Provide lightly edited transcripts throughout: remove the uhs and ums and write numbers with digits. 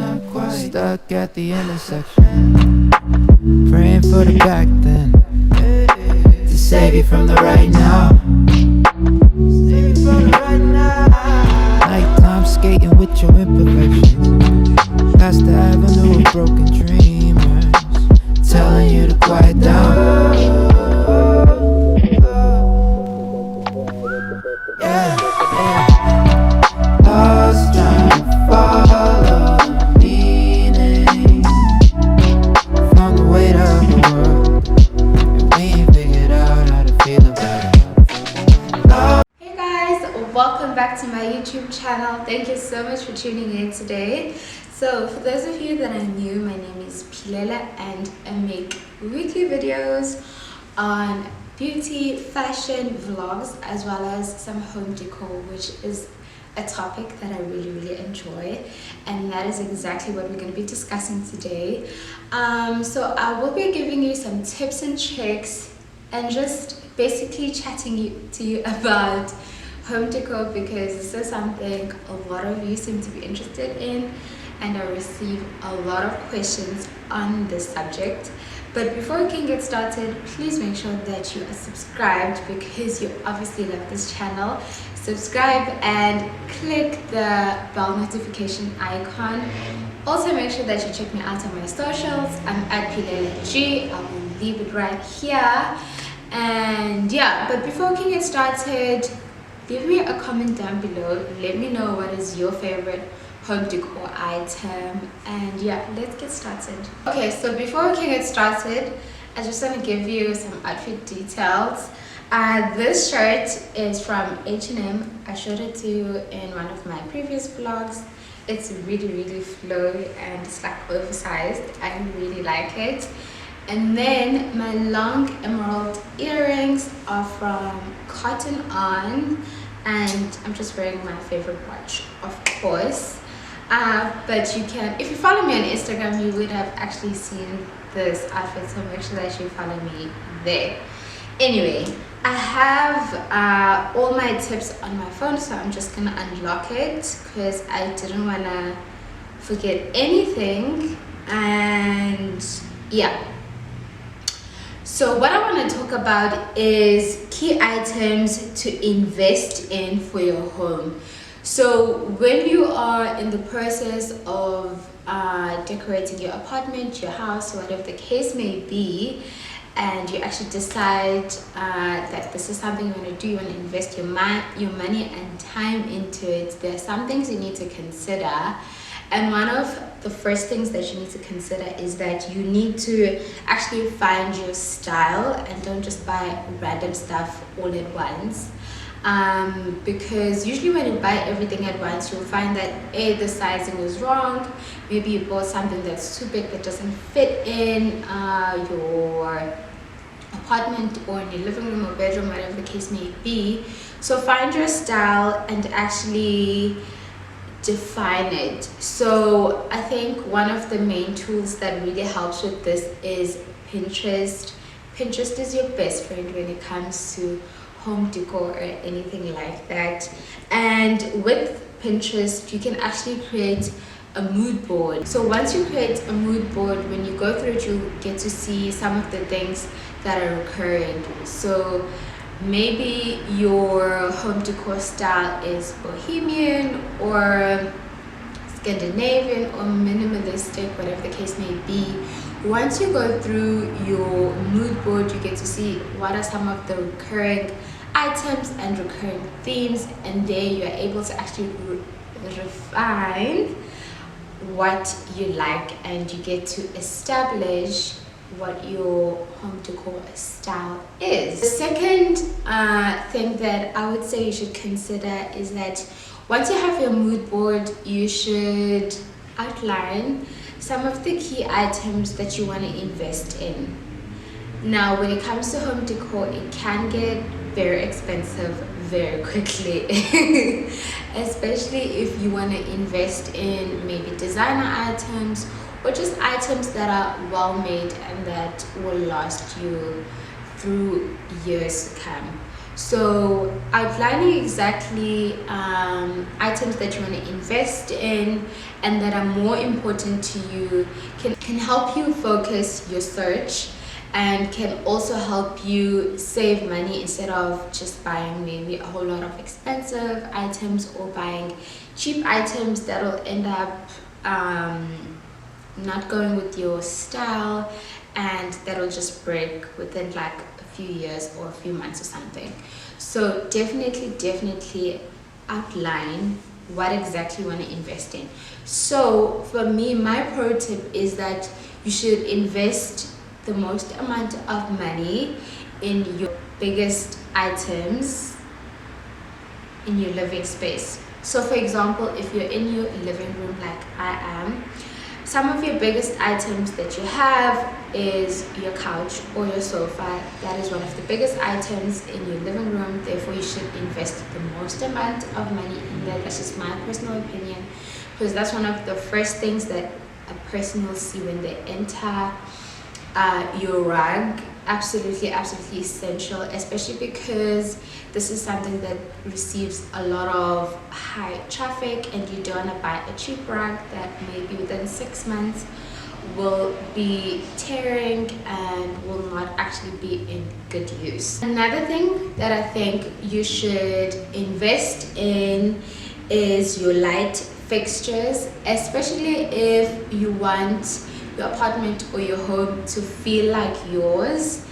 not quite stuck at the intersection, praying for the back then to save you from the right now. Nighttime skating with your imperfections, past the avenue of broken dreamers, telling you to quiet down. Yeah, yeah. Lost trying to follow the meaning from the weight of the world, and we ain't figured out how to feel about it. Hey guys, welcome back to my YouTube channel. Thank you so much for tuning in today. So for those of you that are new, my name is Philelag and I make weekly videos on beauty, fashion, vlogs, as well as some home decor, which is a topic that I really enjoy, and that is exactly what we're going to be discussing today. So I will be giving you some tips and tricks and just basically chatting to you about home decor, because this is something a lot of you seem to be interested in, and I receive a lot of questions on this subject. But before we can get started, please make sure that you are subscribed, because you obviously love this channel. Subscribe and click the bell notification icon. Also make sure that you check me out on my socials. I'm at Philelag. I will leave it right here. And yeah, but before we can get started, leave me a comment down below. Let me know what is your favorite home decor item, and yeah, let's get started. Okay, so before we can get started, I just want to give you some outfit details. This shirt is from H&M. I showed it to you in one of my previous vlogs. It's really flowy and it's like oversized. I really like it. And then my long emerald earrings are from Cotton On, and I'm just wearing my favorite watch, of course. But you can, if you follow me on Instagram, you would have actually seen this outfit, so make sure that you follow me there. Anyway, I have all my tips on my phone, so I'm just gonna unlock it because I didn't want to forget anything. And yeah, so what I want to talk about is key items to invest in for your home. So when you are in the process of decorating your apartment, your house, whatever the case may be, and you actually decide that this is something you want to do, you want to invest your money and time into it, there are some things you need to consider. And one of the first things that you need to consider is that you need to actually find your style and don't just buy random stuff all at once. Because usually when you buy everything at once, you'll find that the sizing was wrong. Maybe you bought something that's too big that doesn't fit in your apartment or in your living room or bedroom, whatever the case may be. So find your style and actually define it. So I think one of the main tools that really helps with this is Pinterest. Pinterest is your best friend when it comes to home decor or anything like that. And with Pinterest, you can actually create a mood board. So once you create a mood board, when you go through it, you get to see some of the things that are recurring. So maybe your home decor style is bohemian or Scandinavian or minimalistic, whatever the case may be. Once you go through your mood board, you get to see what are some of the recurring items and recurring themes, and there you are able to actually refine what you like, and you get to establish what your home decor style is. The second thing that I would say you should consider is that once you have your mood board, you should outline some of the key items that you want to invest in. Now, when it comes to home decor, it can get very expensive very quickly, especially if you want to invest in maybe designer items or just items that are well made and that will last you through years to come. So outlining exactly items that you want to invest in and that are more important to you can help you focus your search, and can also help you save money instead of just buying maybe a whole lot of expensive items or buying cheap items that'll end up not going with your style, and that'll just break within like a few years or a few months or something. So definitely outline what exactly you want to invest in. So for me, my pro tip is that you should invest the most amount of money in your biggest items in your living space. So for example, if you're in your living room like I am, some of your biggest items that you have is your couch or your sofa. That is one of the biggest items in your living room. Therefore, you should invest the most amount of money in that. That's just my personal opinion, because that's one of the first things that a person will see when they enter your rug. Absolutely essential, especially because this is something that receives a lot of high traffic, and you don't want to buy a cheap rug that maybe within 6 months will be tearing and will not actually be in good use. Another thing that I think you should invest in is your light fixtures, especially if you want your apartment or your home to feel like yours,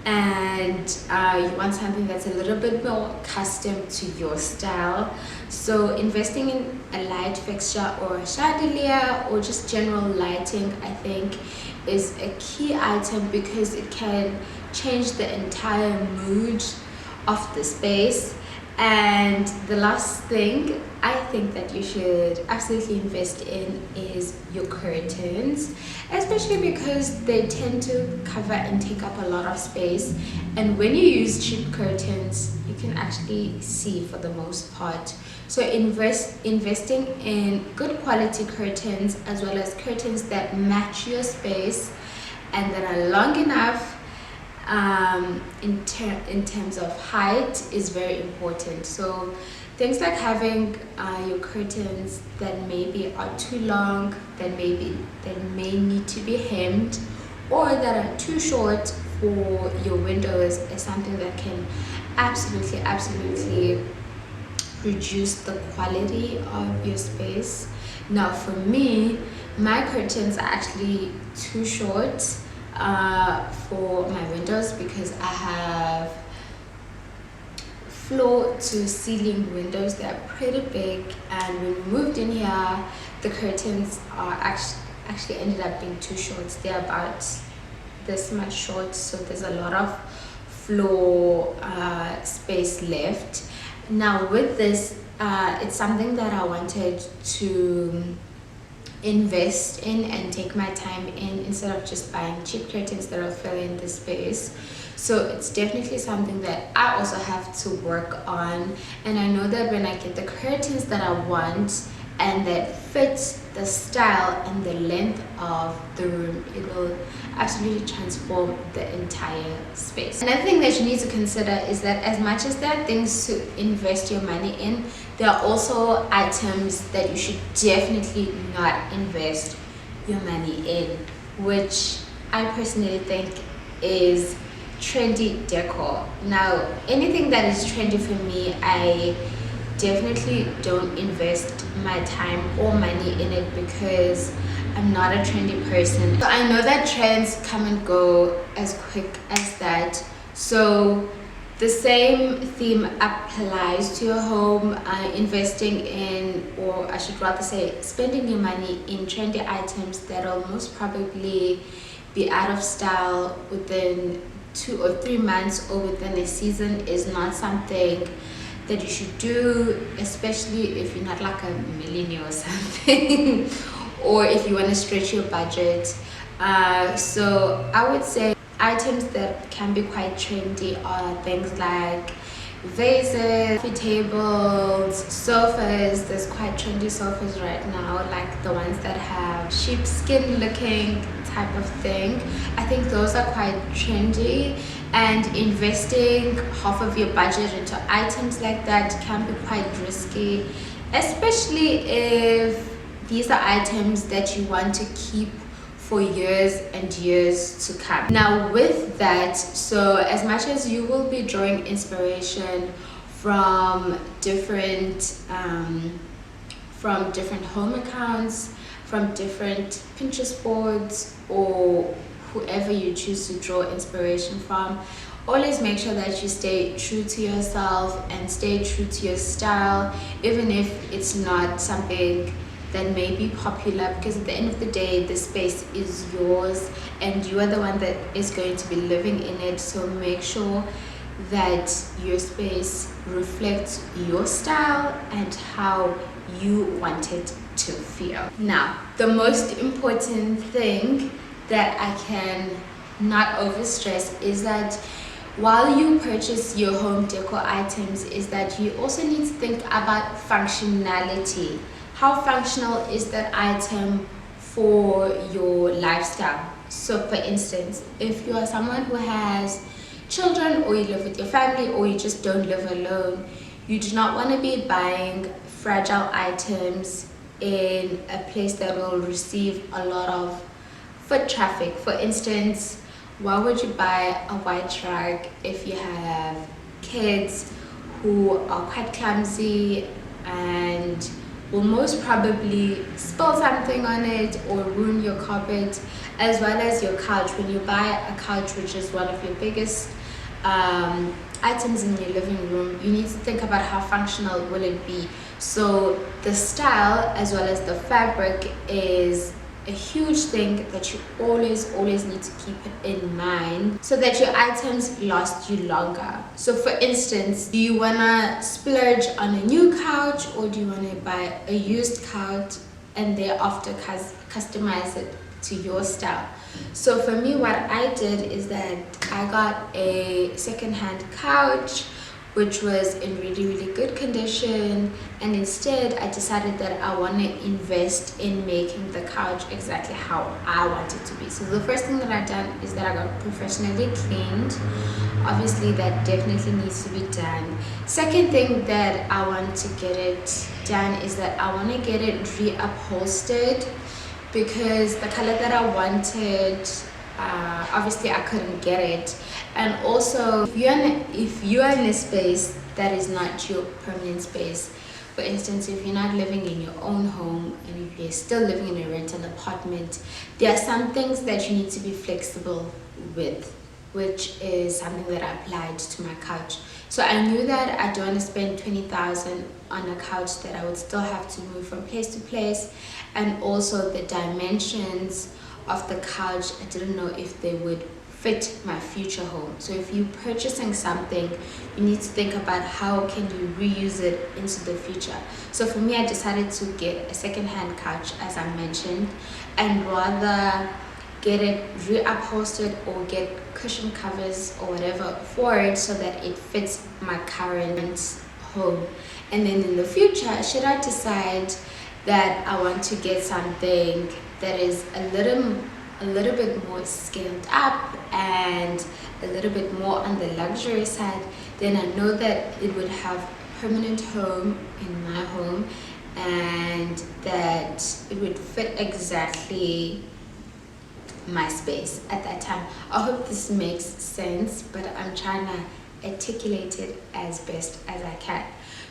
and you want something that's a little bit more custom to your style. So investing in a light fixture or a chandelier or just general lighting, I think, is a key item, because it can change the entire mood of the space. And the last thing I think that you should absolutely invest in is your curtains, especially because they tend to cover and take up a lot of space, and when you use cheap curtains you can actually see for the most part. So investing in good quality curtains, as well as curtains that match your space and that are long enough in terms of height, is very important. So things like having your curtains that maybe are too long, that may need to be hemmed, or that are too short for your windows, is something that can absolutely reduce the quality of your space. Now for me, my curtains are actually too short for my windows, because I have floor to ceiling windows that are pretty big, and when we moved in here, the curtains are actually ended up being too short. They're about this much short, so there's a lot of floor space left. Now with this, it's something that I wanted to invest in and take my time in, instead of just buying cheap curtains that will fill in the space. So it's definitely something that I also have to work on, and I know that when I get the curtains that I want and that fit the style and the length of the room, it will absolutely transform the entire space. Another thing that you need to consider is that as much as there are things to invest your money in, there are also items that you should definitely not invest your money in, which I personally think is trendy decor. Now anything that is trendy for me, I definitely don't invest my time or money in it, because I'm not a trendy person. So I know that trends come and go as quick as that. So the same theme applies to your home. Investing in, or I should rather say spending your money in trendy items that will most probably be out of style within 2 or 3 months or within a season is not something that you should do, especially if you're not like a millionaire or something or if you want to stretch your budget. So I would say items that can be quite trendy are things like vases, coffee tables, sofas. There's quite trendy sofas right now, like the ones that have sheepskin looking type of thing. I think those are quite trendy, and investing half of your budget into items like that can be quite risky, especially if these are items that you want to keep for years and years to come. Now with that, so as much as you will be drawing inspiration from different home accounts, from different Pinterest boards, or whoever you choose to draw inspiration from, always make sure that you stay true to yourself and stay true to your style, even if it's not something that may be popular, because at the end of the day the space is yours and you are the one that is going to be living in it. So make sure that your space reflects your style and how you want it to feel. Now, the most important thing that I can not overstress is that while you purchase your home decor items, is that you also need to think about functionality. How functional is that item for your lifestyle? So for instance, if you are someone who has children, or you live with your family, or you just don't live alone, you do not want to be buying fragile items in a place that will receive a lot of foot traffic. For instance, why would you buy a white rug if you have kids who are quite clumsy and will most probably spill something on it or ruin your carpet, as well as your couch? When you buy a couch, which is one of your biggest items in your living room, you need to think about how functional will it be. So the style as well as the fabric is a huge thing that you always need to keep in mind, so that your items last you longer. So for instance, do you want to splurge on a new couch, or do you want to buy a used couch and thereafter customize it to your style? So for me, what I did is that I got a second-hand couch which was in really good condition, and instead I decided that I want to invest in making the couch exactly how I want it to be. So the first thing that I done is that I got professionally cleaned. Obviously that definitely needs to be done. Second thing that I want to get it done is that I want to get it reupholstered, because the color that I wanted, obviously I couldn't get it. And also, if you are in a space that is not your permanent space, for instance, if you're not living in your own home and if you're still living in a rental apartment, there are some things that you need to be flexible with, which is something that I applied to my couch. So I knew that I don't want to spend 20,000 on a couch that I would still have to move from place to place, and also the dimensions of the couch, I didn't know if they would fit my future home. So if you're purchasing something, you need to think about how can you reuse it into the future. So for me, I decided to get a second-hand couch, as I mentioned, and rather get it reupholstered or get cushion covers or whatever for it, so that it fits my current home. And then in the future, should I decide that I want to get something that is a little bit more scaled up and a little bit more on the luxury side, then I know that it would have a permanent home in my home, and that it would fit exactly my space at that time. I hope this makes sense, but I'm trying to articulate it as best as I can.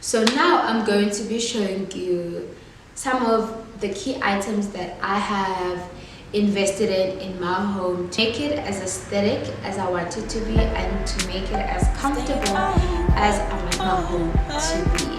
So now I'm going to be showing you some of the key items that I have invested in my home to make it as aesthetic as I want it to be, and to make it as comfortable as I want my home to be.